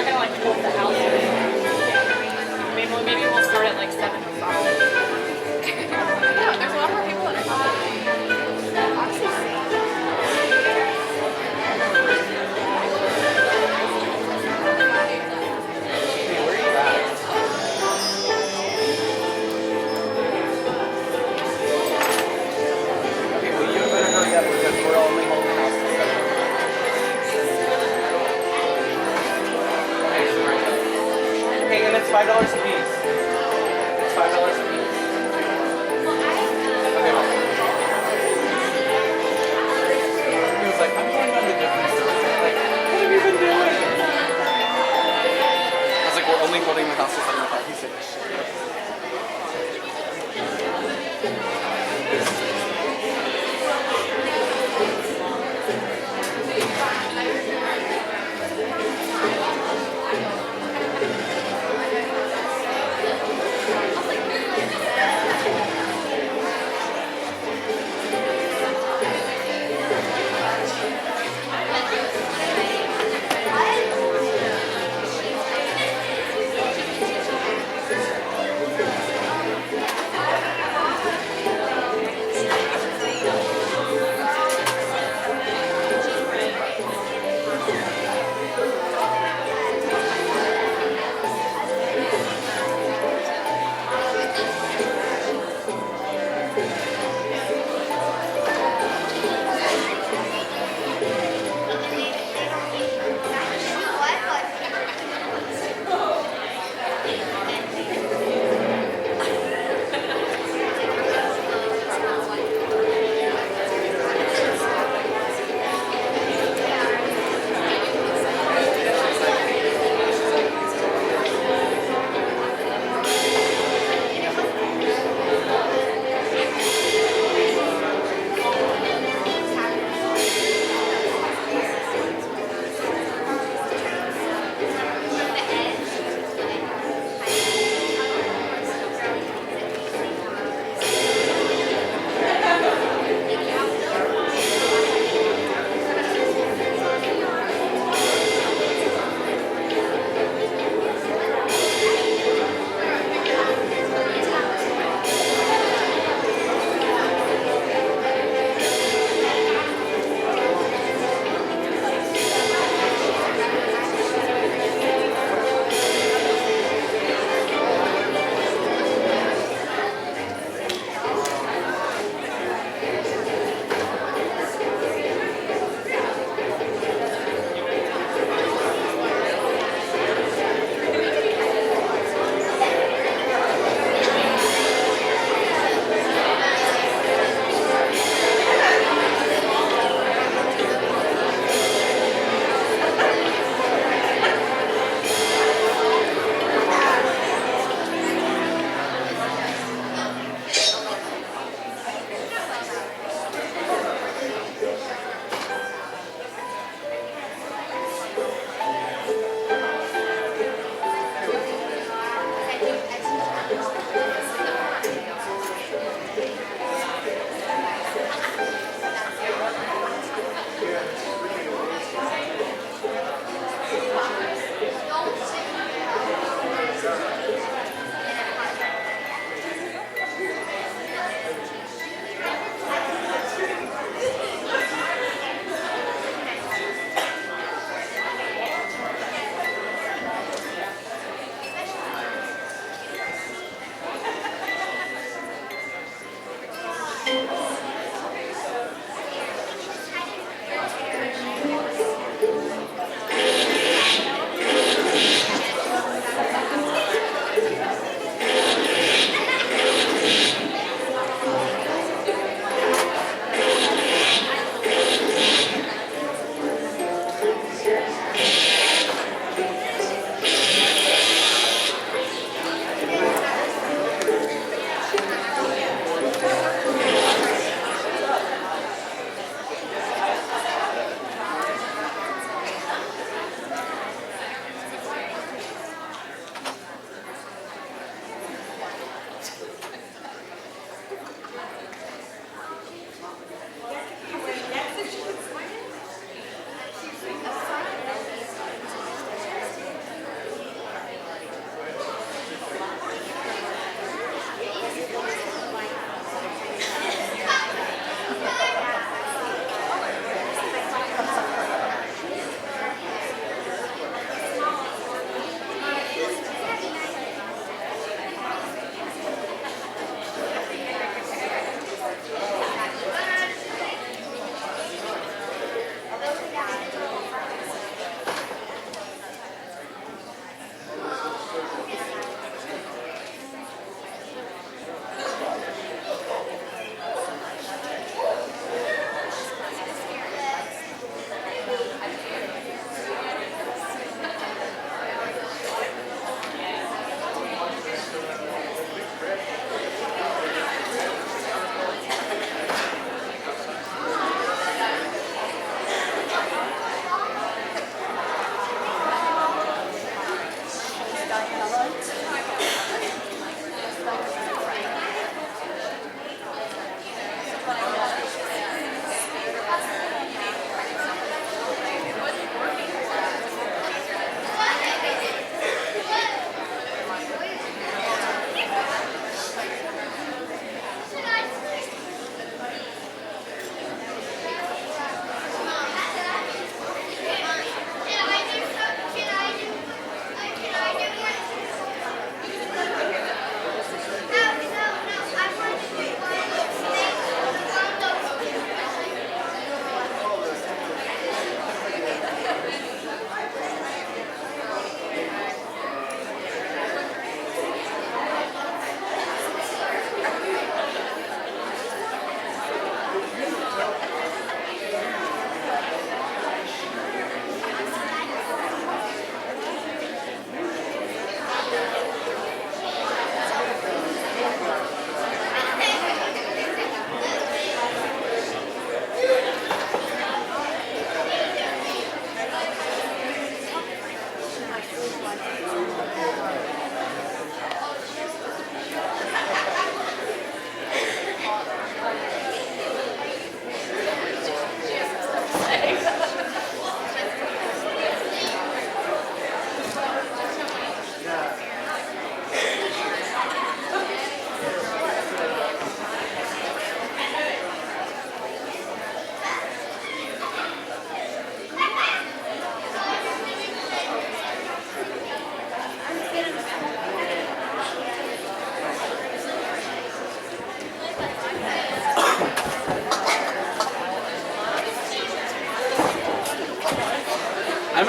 not gonna like hold the house. Maybe we'll start at like 7 o'clock. Yeah, there's a lot more people that are $5 a piece. It's $5 a piece. Okay, well. He was like, I'm going on the different service. Like, what have you been doing? I was like, we're only holding the house to 7 o'clock. He said,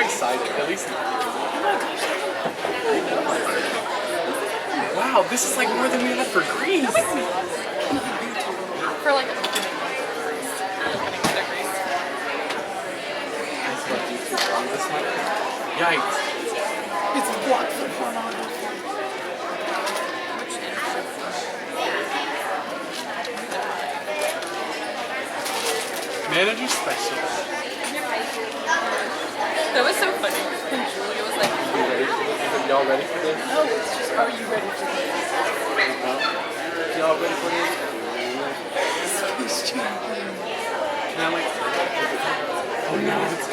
excited. At least. Wow, this is like more than we had for Greece. For like opening to Greece. Yikes. It's blocked for pornography. Manager special. That was so funny. And Julia was like, You ready for this? Are y'all ready for this? No, it's just, are you ready for this? Y'all ready for this? Can I like? Oh no, it's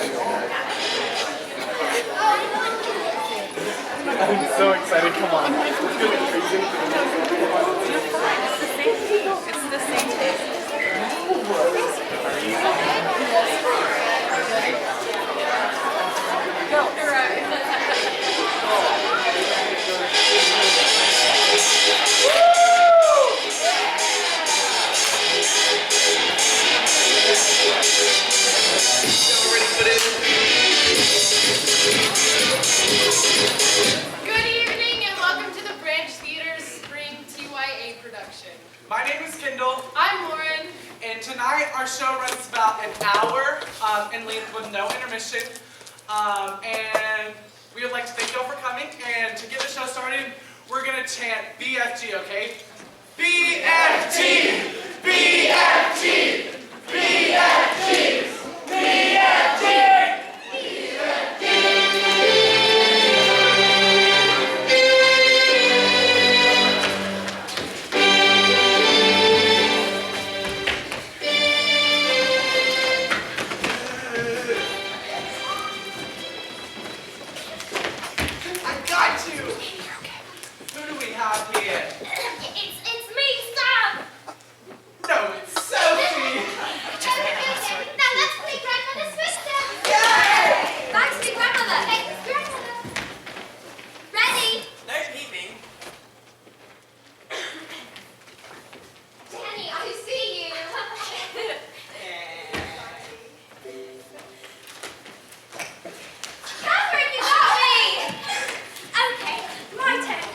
I'm so excited. Come on. It's gonna be crazy. it's the same taste. No, you're right. Good evening and welcome to the Branch Theater's Spring TYA production. My name is Kendall, I'm Lauren. and tonight our show runs about an hour in length with no intermission. And we would like to thank you all for coming. And to get the show started, we're going to chant BFG, okay? BFG! BFG! BFG! BFG! I got you! Who do we have here? It's me, Sam! No, it's Sophie! Now let's play grandmother's sister! Yay! Back to the grandmother! Hey, grandmother! Ready? No peeping. Danny, I see you! Catherine, you got me! Okay, my turn.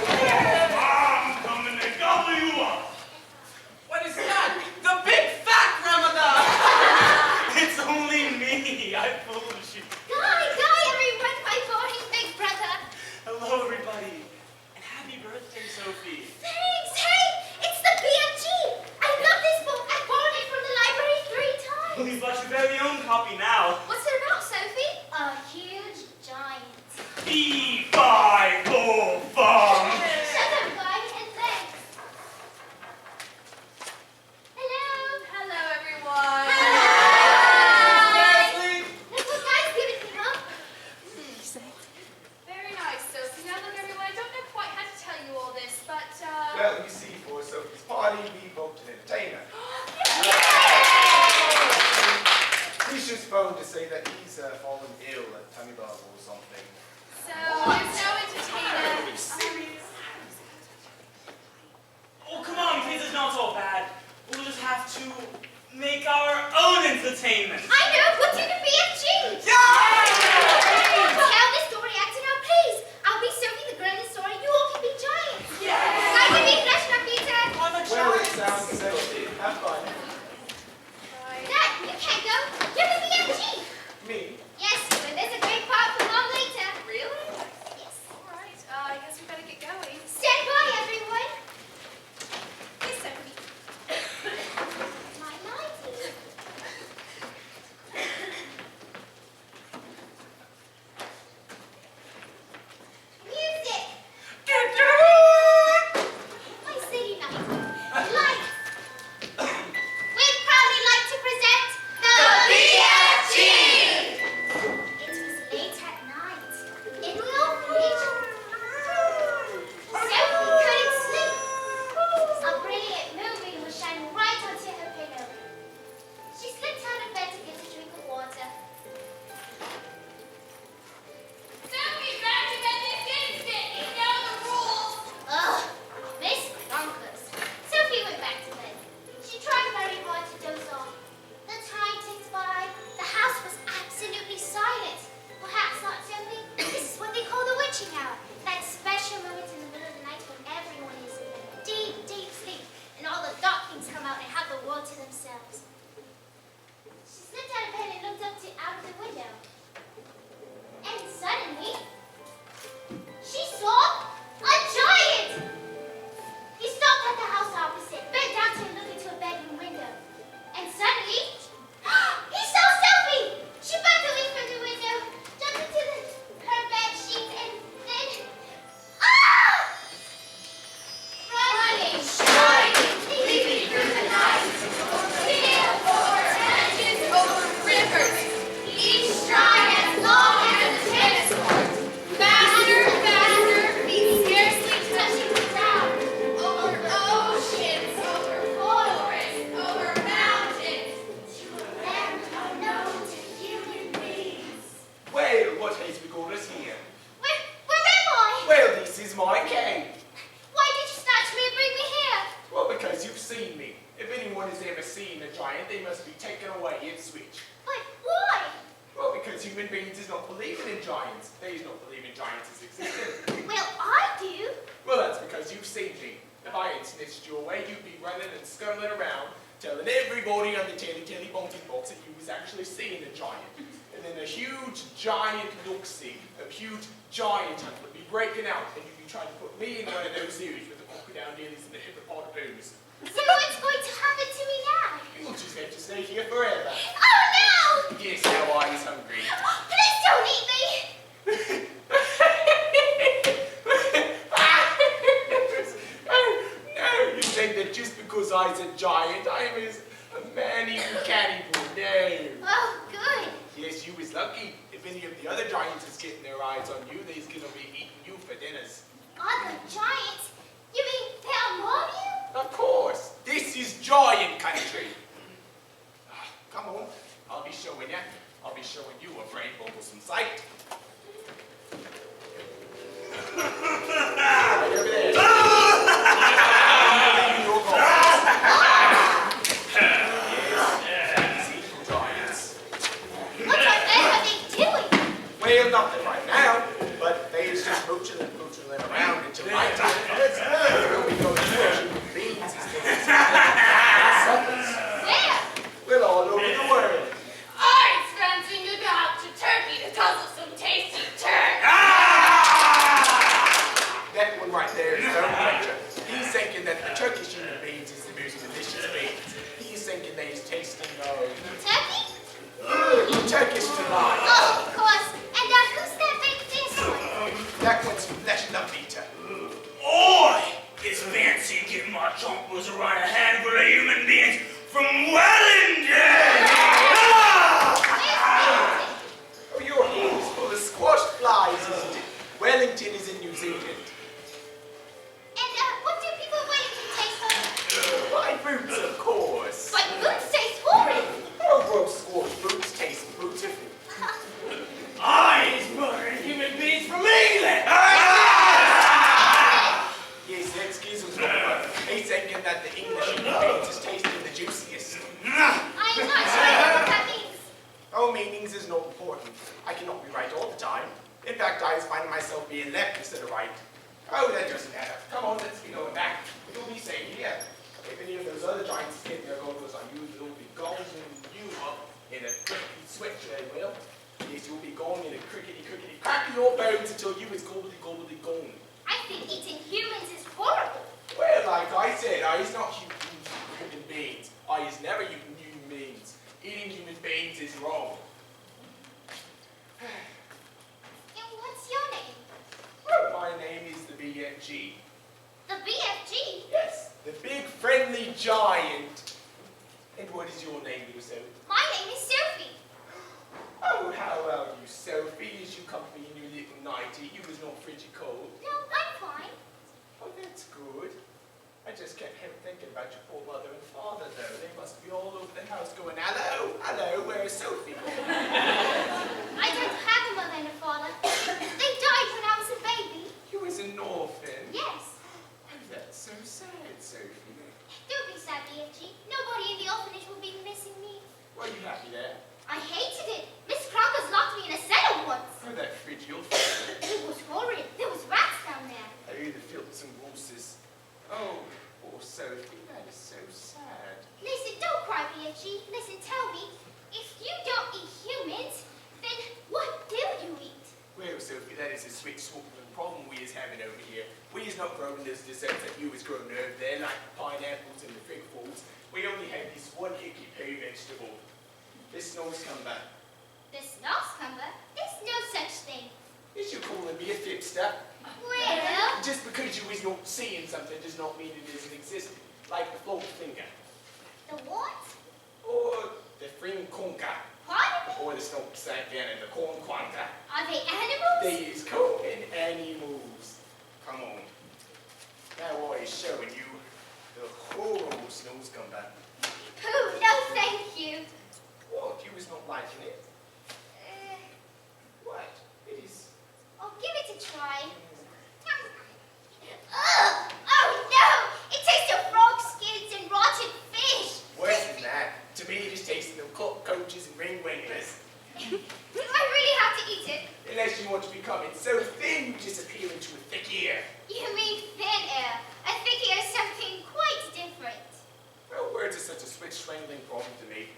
I'm coming to gobble you up. What is that? The big fat grandmother! It's only me. I fooled you. Guy, everyone, my boring big brother. Hello, everybody. And happy birthday, Sophie. Thanks, hey, it's the BFG. I love this book. I borrowed it from the library 3 times. You've got your very own copy now. What's it about, Sophie? A huge giant. B-5-4-5. Shut up, guy, and thanks. Hello. Hello, everyone. Hi. Look what guys giving me, huh? Very nice, Sophie. Now look, everyone, I don't know quite how to tell you all this, but Well, you see, for Sophie's party, we booked an entertainer. He's just phoned to say that he's fallen ill at tummy bug or something. so there's no entertainer. Oh, come on, kids, it's not so bad. We'll just have to make our own entertainment. I know, we'll do the BFG. Yeah! Tell the story actor now, please. I'll be Sophie the girl in the story. You all can be giants. I can be Flesh and Peter. I'm a Well, it giant. sounds sexy. Have fun. Dad, you can't go. You're the BFG. Me? Yes, but there's a great part for mom later. Really? Yes. All right. I guess we better get going. Stand by, everyone. Yes, Sophie. My mighty. But why? Well, because human beings is not believing in giants. They is not believing giants is existing. Well, I do. Well, that's because you've seen me. If I had snitched you away, you'd be running and scuttling around, telling everybody on the telly bunting box that you was actually seeing a giant. And then a huge giant look-see, a huge giant hunt would be breaking out, and you'd be trying to put me in one of those series with the crocodile dillies and the hippopotamus. So what's going to happen to me now? You'll just have to stay here forever. Oh no! Yes, now I is hungry. Please don't eat me! No, you think that just because I's a giant, I am as a man-eating cannibal. No. Oh, good. Yes, you is lucky. If any of the other giants is getting their eyes on you, they's gonna be eating you for dinners. Other giants? You mean they're among you? Of course, this is giant country. Come on, I'll be showing you. I'll be showing you a very bubblesome sight. Right over there. Yes, these evil giants. What on earth are they doing? Well, nothing right now, but they is just mooching around until night time comes. When we go to human beings, it's Where? well, all over the world. I'm prancing about to Turkey to guzzle some tasty turk. That one right there is no pleasure. He's thinking that the Turkish human beings is the most delicious beings. He's thinking that he's tasting Turkey? Turkish delight. Oh, of course. And who's that big fish one? That one's flesh and eater. Oi! It's fancy getting my chompers around a handful of human beings from Wellington! Oh, your head is full of squashed flies, isn't it? Wellington is in New Zealand. And what do people in Wellington taste like? My boots, of course. But boots taste horrid. Oh, gross squashed boots taste beautiful. I is murdering human beings from England! Yes, excuse me, but he's thinking that the English human beings is tasting the juiciest. I'm not sure what that means. Oh, meanings is not important. I cannot be right all the time. In fact, I find myself being left instead of right. Oh, that doesn't matter. Come on, let's be going back. You'll be safe here. If any of those other giants get their goggles on you, they'll be gouging you up in a crickety switch, they will. Yes, you'll be going in a crickety cracking your bones until you is gobbly gone. I think eating humans is horrible. Well, like I said, I is not human beings. I is never eating human beings. Eating human beings is wrong. And what's your name? Well, my name is the BFG. The BFG? Yes, the big friendly giant. And what is your name, yourself? My name is Sofie. Oh, how are you, Sophie? As you come in your little nightie, you was not frigid cold. No, I'm fine. Oh, that's good. I just can't help thinking about your poor mother and father, though. They must be all over the house going, hello, hello, where's Sophie? I don't have a mother and a father. They died when I was a baby. You was an orphan? Yes. Oh, that's so sad, Sophie. Don't be sad, BFG. Nobody in the orphanage will be missing me. Were you happy there? I hated it. Miss Crockers locked me in a cellar once. Oh, that frigid old It was horrid. There was rats down there. Oh, the filths and grosses. Oh, poor Sophie, that is so sad. Listen, don't cry, BFG. Listen, tell me, if you don't eat humans, then what do you eat? Well, Sophie, that is a sweet swooping problem we is having over here. We is not growing this desserts that you is growing over there, like the pineapples and the fig fruits. We only have this one icky pea vegetable. This snowscumber. The snowscumber? There's no such thing. Is you calling me a tipster? Well, Just because you is not seeing something does not mean it isn't existing. Like the float finger. the what? Or the fring conker. Pardon me? Or the snow again and the corn quanta. Are they animals? They is called animals. Come on. Now I is showing you the horrible snowscumber. Pooh, no thank you. What? You was not liking it? What? It is. I'll give it a try. Ugh! Oh no! It tastes of frog skins and rotten fish. Worse than that. To me, it just tastes of coaches and ring in Wingless. I really have to eat it. Unless you want to become it so thin you disappear into a thick ear. You mean thin air. A thick air is something quite different. Well, words are such a switch-strangling problem to me.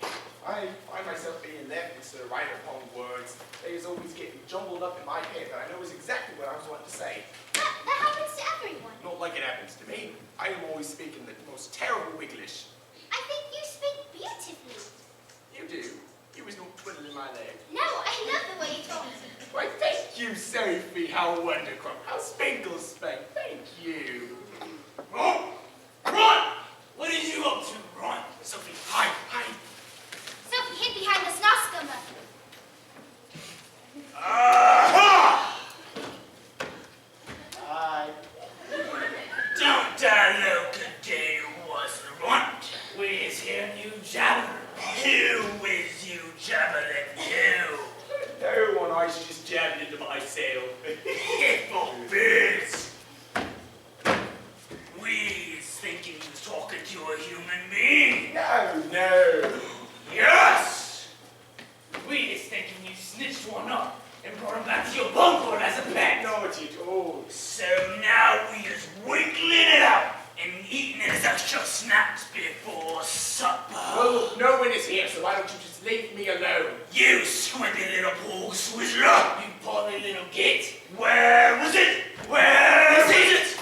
I find myself being left instead of right upon words. They is always getting jumbled up in my head, but I know exactly what I was wanting to say. That happens to everyone. Not like it happens to me. I am always speaking the most terrible Wiglish. I think you speak beautifully. You do. You was not twiddling my leg. No, I love the way you talk. Why, thank you, Sophie. How wonderful. How spinkle spank. Thank you. Ron! Ron! What are you up to, Ron? Sophie, hide, hide. Sophie hid behind the snow-scummer. Aha! Hide. Don't I look a day was runt? We is here you jabber. Who is you jabbering who? No one, I was just jabbing into myself. Hateful biz! We is thinking you was talking to a human being. No. Yes! We is thinking you snitched one up and brought him back to your bunker as a pet. Not at all. So now we is wiggling it out and eating it as extra snacks before supper. Well, no one is here, so why don't you just leave me alone? You squimpy little pork swizzler! You potty little git! Where was it? Where is it?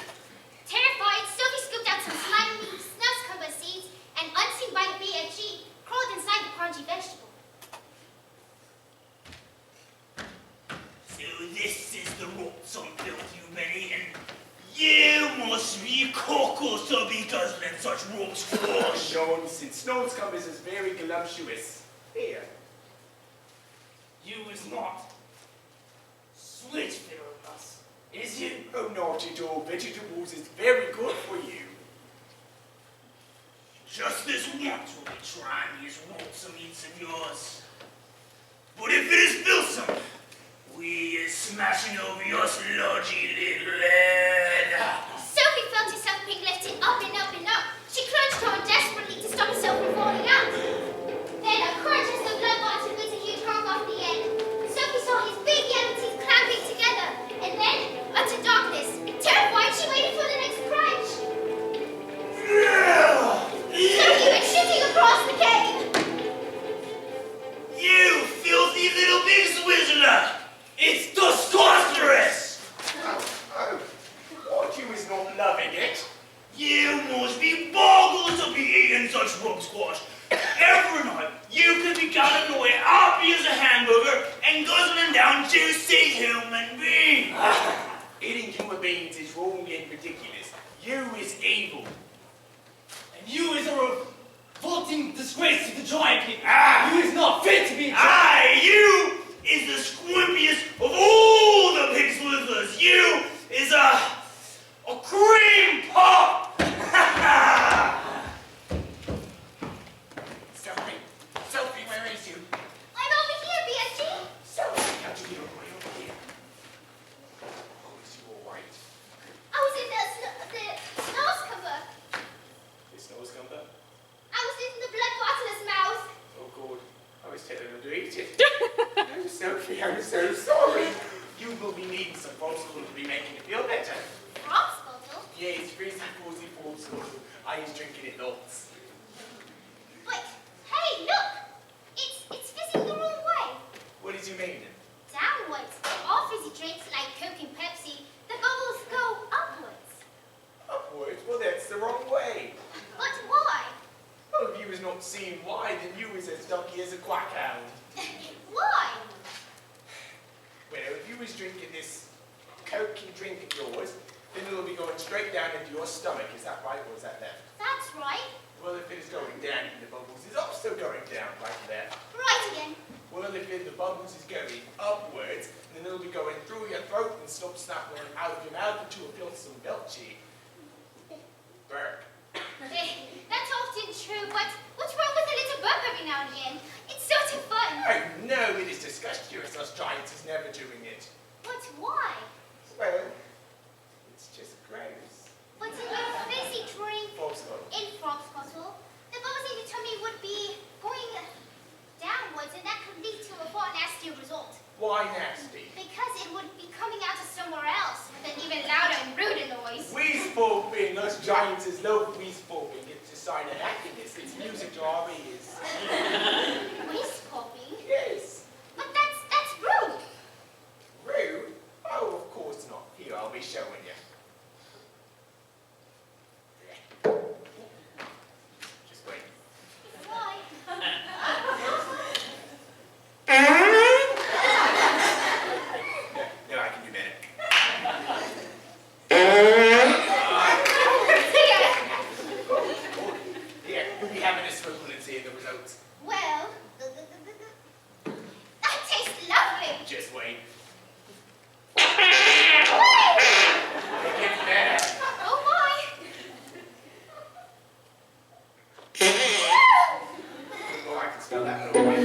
Terrified, Sophie scooped out some slimy snow-scummer seeds and, unseen by the BFG, crawled inside the crunchy vegetable. So this is the rot on filth you've been eating. You must be cockles to be guzzling such raw squash. Nonsense. Snow-scummers is very voluptuous. Here. You is not switch fiddle with us, is you? Oh, not at all. Vegetables is very good for you. Just this once will be trying these wholesome eats of yours. But if it is filsome, we is smashing over your sludgy little head. Sophie felt herself being lifted up and up and up. She clutched on desperately to stop herself from falling out. Then a crunch as the blood bottom with a huge hunk off the end. Sophie saw his big yellow teeth clamping together, and then, utter darkness. Terrified, she waited for the next crunch. Sophie went shooting across the cave. You filthy little big swizzler! It's disgustorous! Oh, what, you is not loving it? You must be boggled to be eating such rub squash. Every night, you could be counting away happy as a hamburger and guzzling down juicy human beings. Eating human beings is wrong and ridiculous. You is evil. And you is a revolting disgrace to the giant people. Ah. You is not fit to be a giant. Aye, you is the squimpiest of all the pig swizzlers. You is a cream pop. Sophie, where is you? I'm over here, BFG. Sophie, how'd you get all the way over here? Oh, is you all right? I was in the snow-scummer. The snow-scummer? I was in the blood bottler's mouth. Oh, God. I was telling her to eat it. Oh, Sophie, I'm so sorry. You will be needing some Volkswagen to be making you feel better. Frost bottle? Yes, freezy, fuzzy Volkswagen. I was drinking it lots. But, hey, look! It's fizzing the wrong way. What did you mean? Downwards. All fizzy drinks like Coke and Pepsi, the bubbles go upwards. Upwards? Well, that's the wrong way. But why? Well, if you was not seeing why, then you was as ducky as a quack hound. Why? Well, if you was drinking this Coke drink of yours, then it'll be going straight down into your stomach. Is that right, or is that left? That's right. Well, if it is going down, the bubbles is also going down, like that. Right again. Well, if the bubbles is going upwards, then it'll be going through your throat and stop snapping out of your mouth into a filthy belchy. Burp. That's often true, but what's wrong with a little burp every now and again? It's sort of fun. Oh, no, it is disgusting. Us giants is never doing it. But why? Well, it's just gross. But in your fizzy drink, Volkswagen. in Frog's bottle, the bubbles in your tummy would be going downwards, and that could Why nasty? Because it would be coming out of somewhere else with an even louder and ruder noise. Wheeze popping, us giants love wheeze popping. It's a sign of happiness. It's music to our ears. Whiz popping? Yes. But that's rude. Rude? Oh, of course not. Here, I'll be showing you. Just wait. Why? No, I can do better. Yeah, you'll be having a swivel and seeing the results. Well, that tastes lovely. Just wait. Wait! It gets better. Oh my! Oh, I can spell that little way.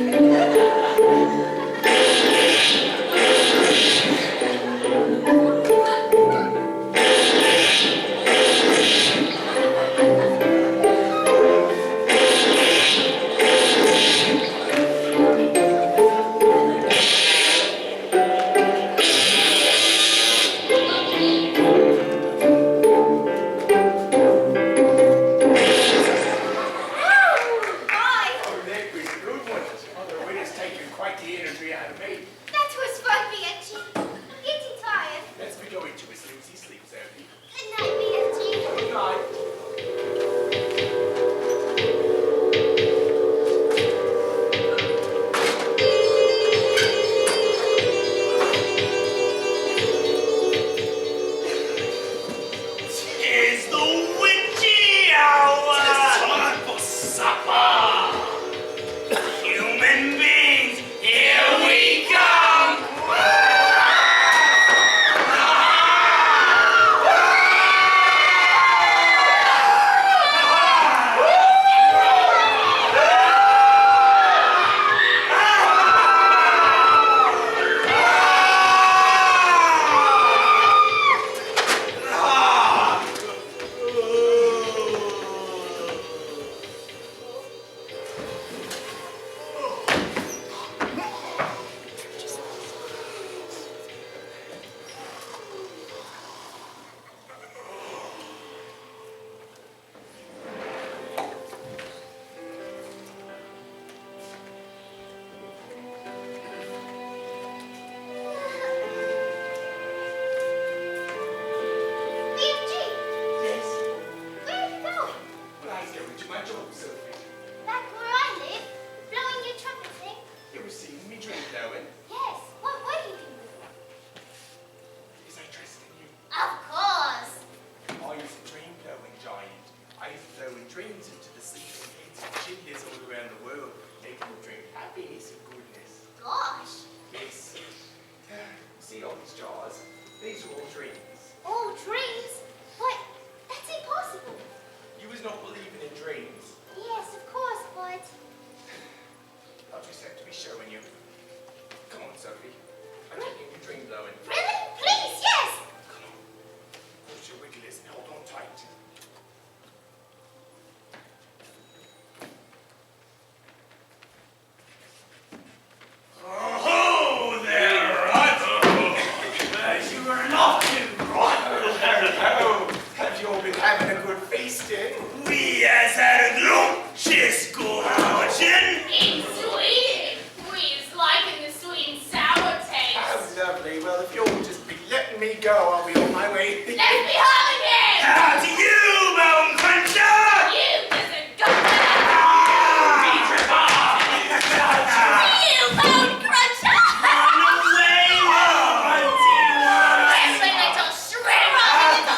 Why? Oh, that was a good one. Although it has taken quite the energy out of me. That was fun, BFG. I'm getting tired. Let's be going to a snoozy sleep, Sofie. Good night, BFG. Good night. Tis the witchy hour. It's time for supper. Human beings, here we come. BFG, Yes. where are you going? Well, I was going to my job, Sofie. Back where I live? Blowing your trumpet thing? You were seeing me dream blowing. Yes. What are you doing? Is I trust in you? Of course. I was a dream blowing giant. I was blowing dreams into the sleeping heads of chimneys all around the world, making them dream happiness and goodness. Gosh. Yes. See all these jars? These are all dreams. Oh, dreams? But that's impossible. You was not believing in dreams. Yes, of course, but... I'll just have to be showing you. Come on, Sofie. I'm taking you dream blowing. Really? Please, yes! Come on. Put your wigglers and hold on tight. Oh, there, Rot. You were not too rot. Oh, have you all been having a good feasting? We has had a glorious gorging. In Sweden, we's liking the sweet and sour taste. Oh, lovely. Well, if you'll just be letting me go, I'll be on my way. Let's be home again! How to you, Bone Cruncher? You doesn't go You bone cruncher! Wrestling until shred up into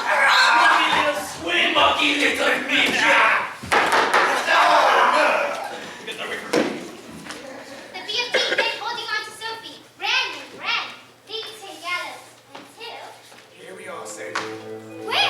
the Swim, monkey, little ninja. The BFG been holding on to Sofie. Ran and ran. Didn't take Alice until... Here we are, Sofie. Where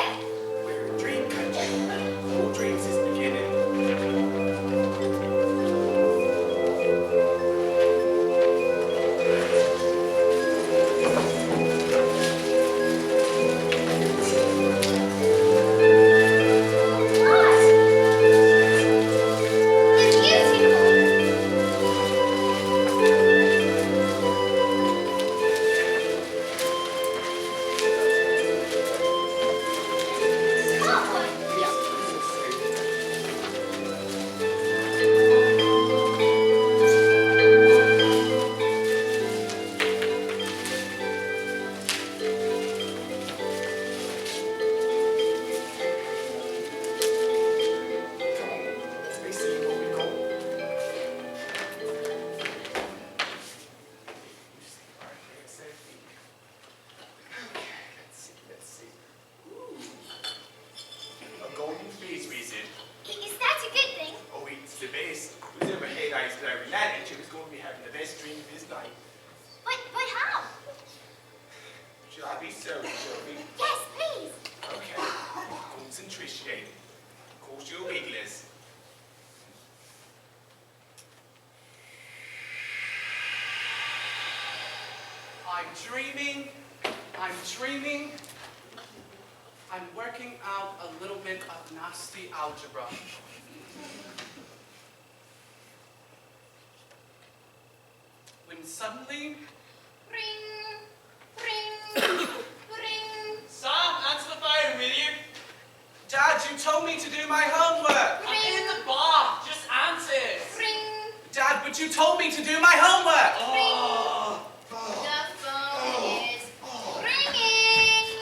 dream of his life. But how? Shall I be so, Sofie? Yes, please. Okay. Concentration. Close your wigglers. I'm dreaming. I'm working out a little bit of nasty algebra. When suddenly, Ring, ring, ring, Sam, answer the phone, will you? Dad, you told me to do my homework. I'm in the bath. Just answer. ring. Dad, but you told me to do my homework. Oh. The phone is ringing.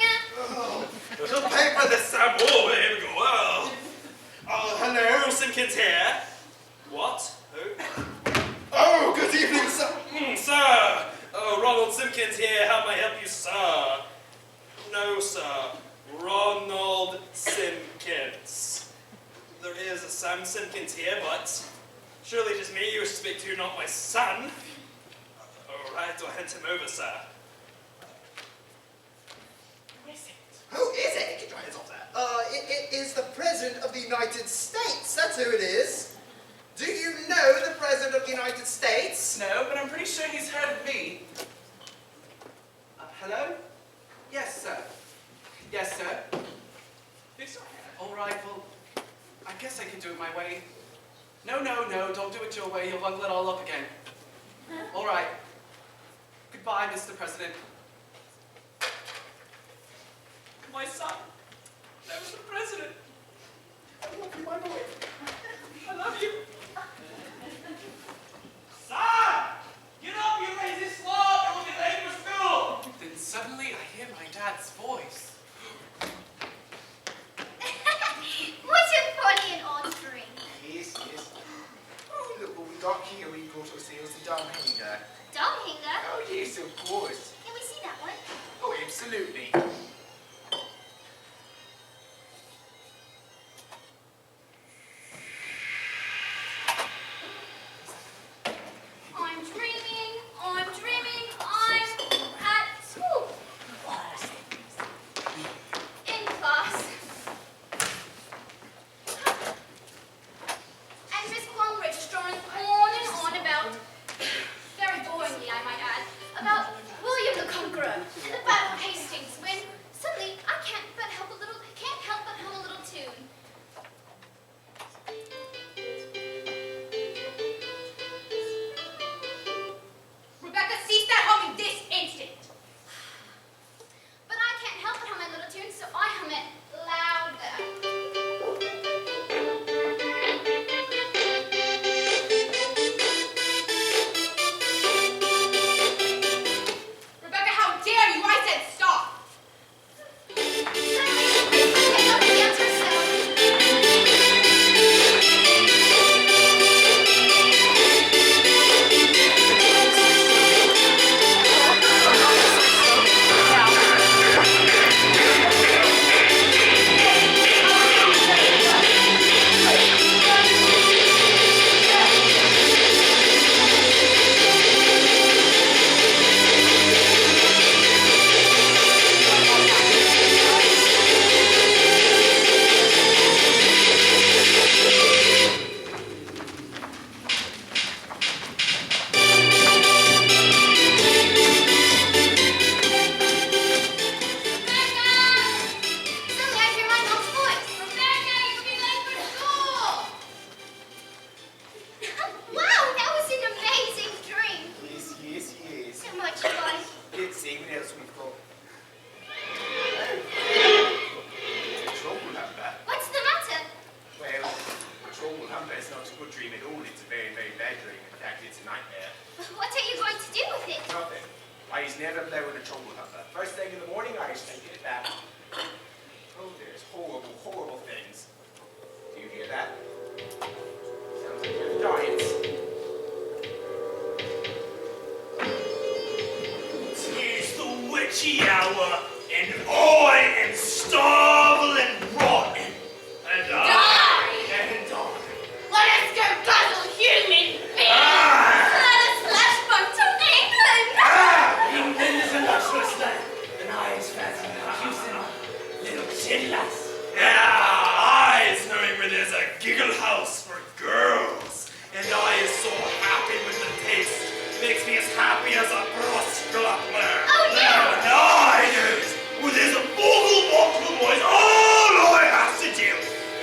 The paper this Sam. Oh, here we go. Hello, Simpkins here. What? Who? Oh, good evening, sir. Sir. Oh, Ronald Simpkins here. How may I help you, sir? No, sir. Ronald Simpkins. There is a Sam Simpkins here, but surely it is me you wish to speak to, not my son. All right, I'll hand him over, sir. Who is it? Get your hands off that. It is the President of the United States. That's who it is. Do you know the President of the United States? No, but I'm pretty sure he's heard of me. Hello? Yes, sir. Yes, sir. All right, well, I guess I can do it my way. No, don't do it your way. You'll bungle it all up again. All right. Goodbye, Mr. President. My son. That was the president. I love you, my boy. I love you. Son! Get up, you lazy slob! You'll be late for school! Then suddenly I hear my dad's voice. What a funny and odd dream. Yes. Oh, look what we got here. We got ourselves a dumb hanger. Dumb hanger. Oh, yes, of course. Can we see that one? Oh, absolutely. I'm at school. In class. And Miss Plum registering on about, very boringly I might add, about William the Conqueror and the Battle of Hastings, when suddenly I can't help but hum a little tune. Rebecca, cease that humming this instant! But I can't help but hum my little tune, so I hum it louder. Rebecca, how dare you! I said stop! Let us go guzzle human beings! Let us flesh from me as a cross-grappler. Oh, yeah. No, I don't. Well, there's a bogle box for boys. All I have to do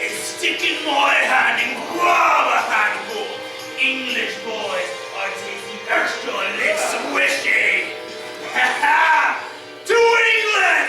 is stick in my hand and grab a handful. English boys are tasting extra lit swishy. Ha ha! To England!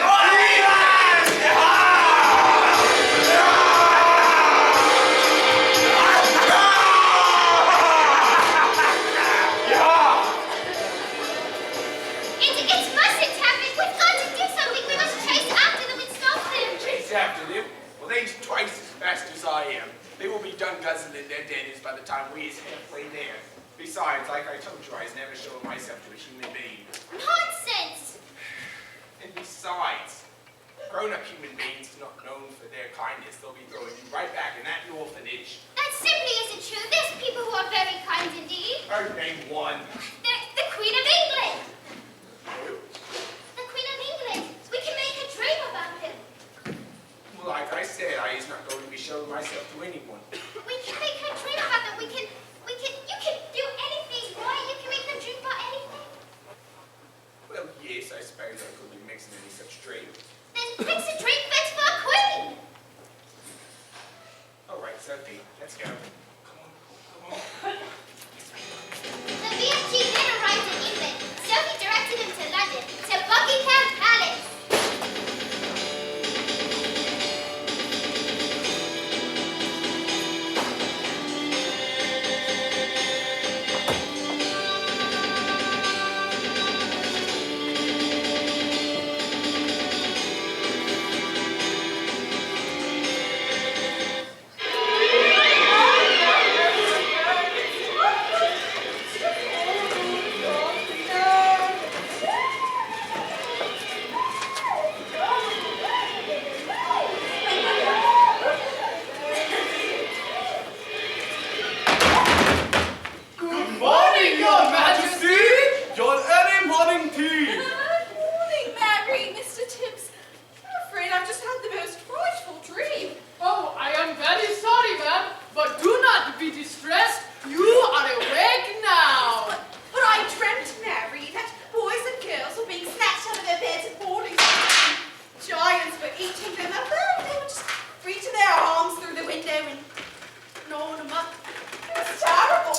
It's massive, Taffy. We've got to do something. We must chase after them and stop them. Chase after them? Well, they're twice as fast as I am. They will be done guzzling their dennies by the time we is halfway there. Besides, like I told you, I was never showing myself to a human being. Nonsense. And besides, grown-up human beings not known for their kindness. They'll be throwing you right back in that orphanage. That simply isn't true. There's people who are very kind indeed. Oh, name one. The Queen of England. Who? The Queen of England. We can make a dream about him. Well, like I said, I is not going to be showing myself to anyone. We can make her dream about them. You can do anything, right? You can make them dream about anything. Well, yes, I suppose I could be mixing any such dream. Then fix a dream fit for a queen. All right, Sophie, let's go. Come on. The BFG then arrived in England. Sofie directed him to London, to Buckingham Palace. Good morning, Your Majesty! Your early morning tea! Good morning, Mary, Mr. Tibbs. I'm afraid I've just had the most frightful dream. Oh, I am very sorry, ma'am, but do not be distressed. You are awake now. But I dreamt, Mary, that boys and girls were being snatched out of their beds at boarding schools. Giants were eating them up. They were just reaching their arms through the window and gnawing them up. It was terrible.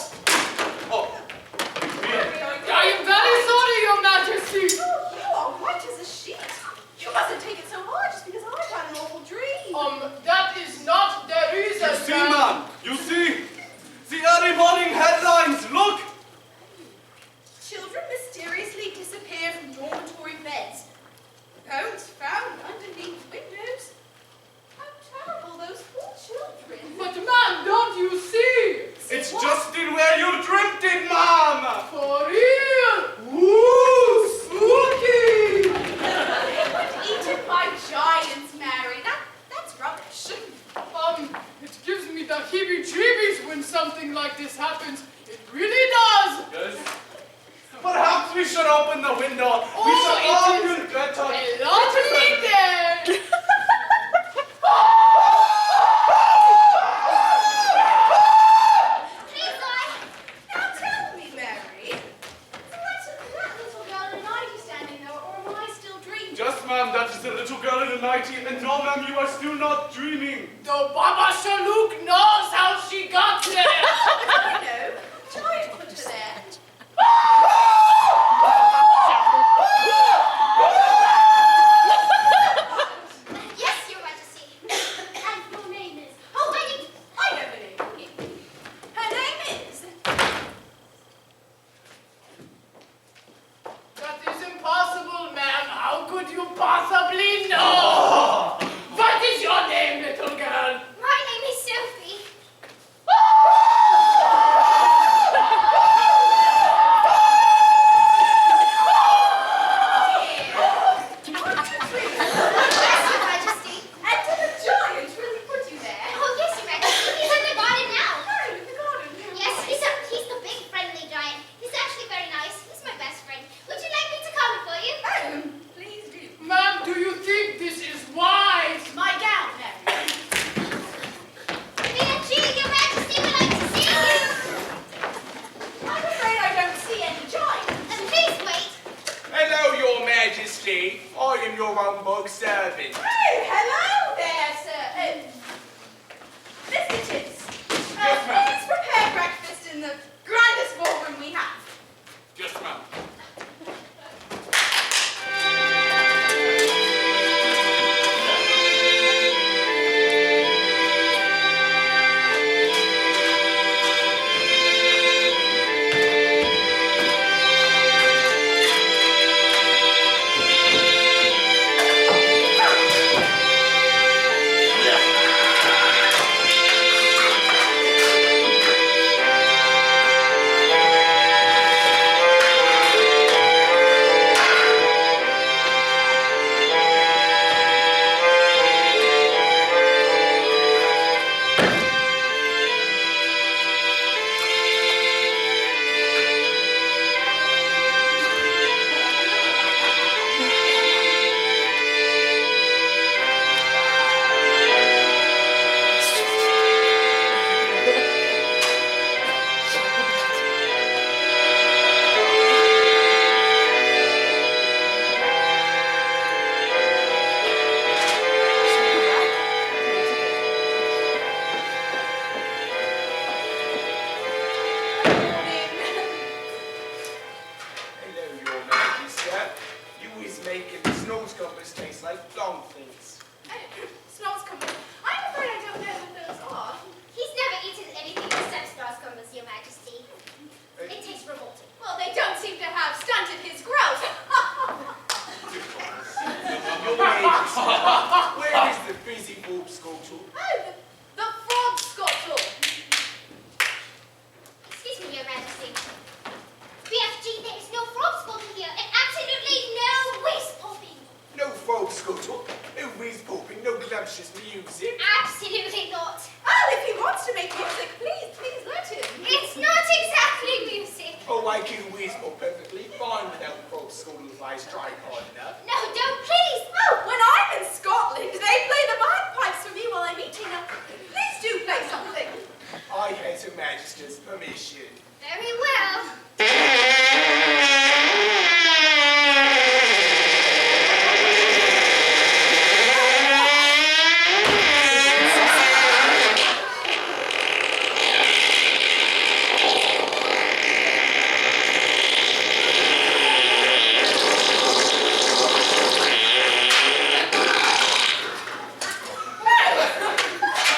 Oh, I am very sorry, Your Majesty. Oh, you are white as a sheet. You mustn't take it so hard just because I've had an awful dream. That is not the reason, you see, ma'am, you see? The early morning headlines, look! Children mysteriously disappear from dormitory beds. Bones found underneath windows. How terrible those poor children. But, ma'am, don't you see? It's just in where you dreamt it, ma'am! For real? Woo, spooky! They weren't eaten by giants, Mary. That's rubbish. It gives me the heebie-jeebies when something like this happens. It really does. Yes. Perhaps we should open the window. Oh, We should it all is feel better. a lovely day. Now tell me, Mary. Isn't that little girl in a nightie standing there, or am I still dreaming? Yes, ma'am, that is the little girl in the nightie, and no, ma'am, you are still not dreaming. The Baba Shalouk knows how she got there. I know. Giant put her there. Yes, Your Majesty. And your name is... Oh, I know her name. Her name is... That is impossible, ma'am. How could you possibly know? What is your name, little girl? My name is Sofie. Majesty. I am your humble servant. Oh, hello there, sir. Mr. Tibbs, please prepare breakfast in the grandest ballroom we have. Just a moment. Smells coming. I'm afraid I don't know what those are. He's never eaten anything except stars compass, Your Majesty. It tastes revolting. Well, they don't seem to have stunted his growth. Your Majesty, where is the busy bulb sculpture? Oh, the frog scottle. Excuse me, Your Majesty. BFG, there is no frog sculpture here, and absolutely no waist popping. No frog sculpture, no whiz popping, no glamorous music. Absolutely not. Oh, if he wants to make music, please let him. It's not exactly music. Oh, I can whiz pop perfectly fine without frog sculpture if I strike hard enough. No, don't, please. Oh, when I'm in Scotland, they play the bagpipes for me while I'm eating. Please do play something. I have Her Majesty's permission. Very well.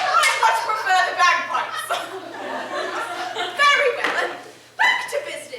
I much prefer the bagpipes. Very well, and back to business.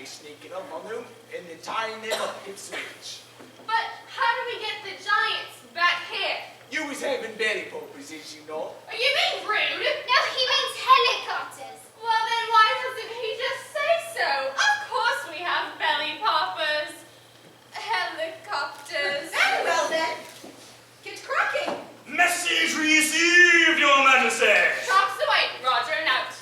be sneaking up on them and then tying them up in switch. But how do we get the giants back here? You was having belly puppers, as you know. Are you being rude? No, he means helicopters. Well, then why doesn't he just say so? Of course we have belly poppers. Helicopters. Very well then. Get cracking. Message received, Your Majesty. Chops away, Roger, and out.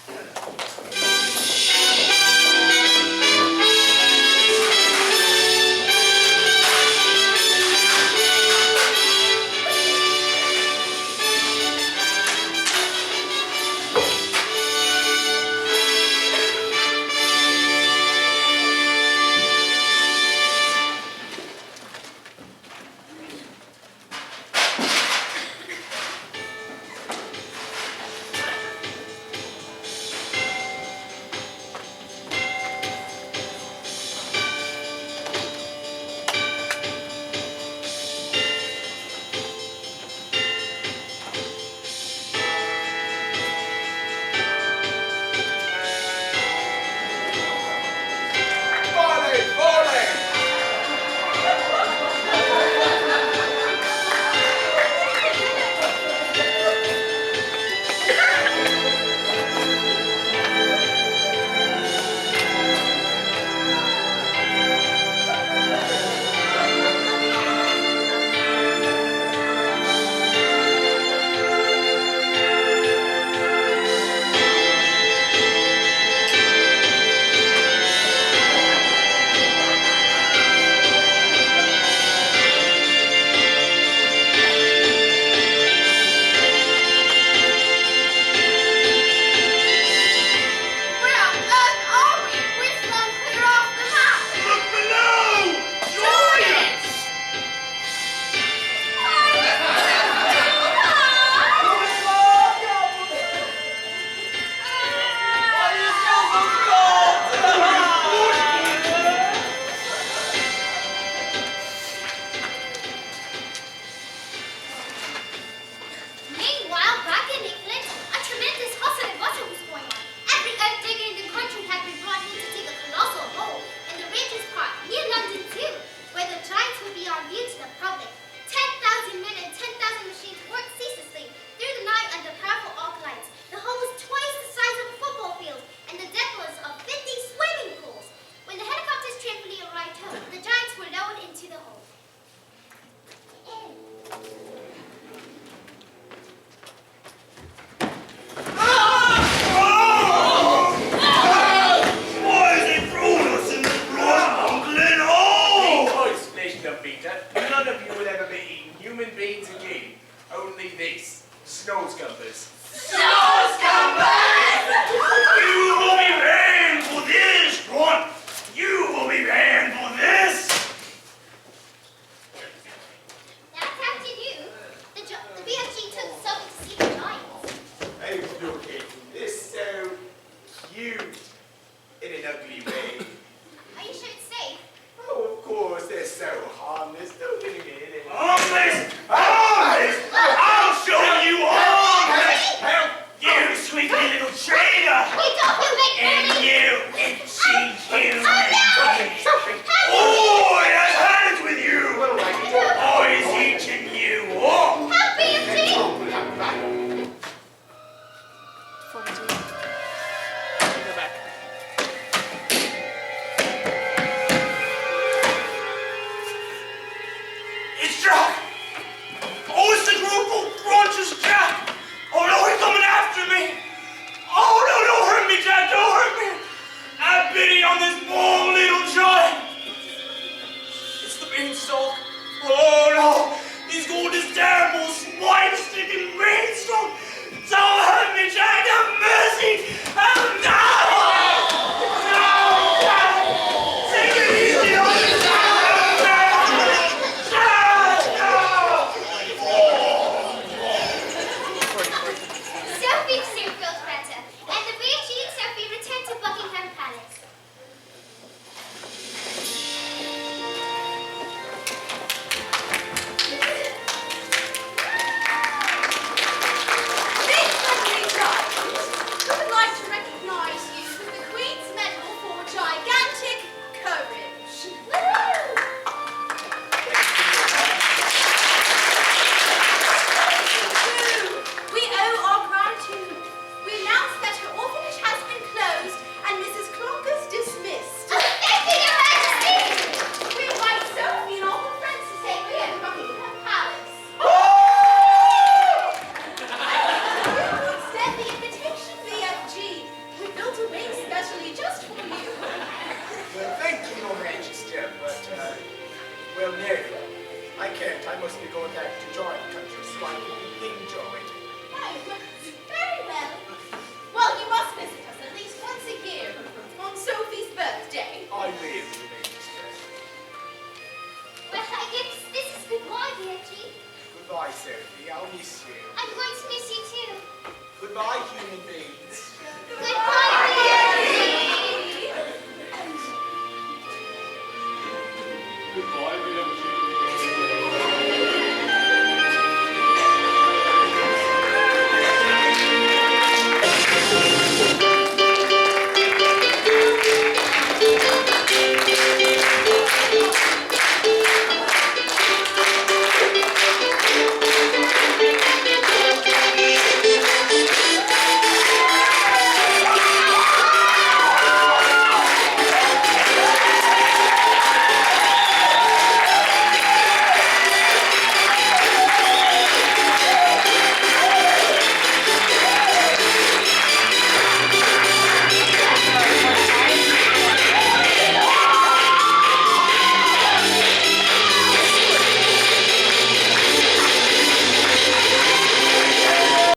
Traitor! Goodbye, human being.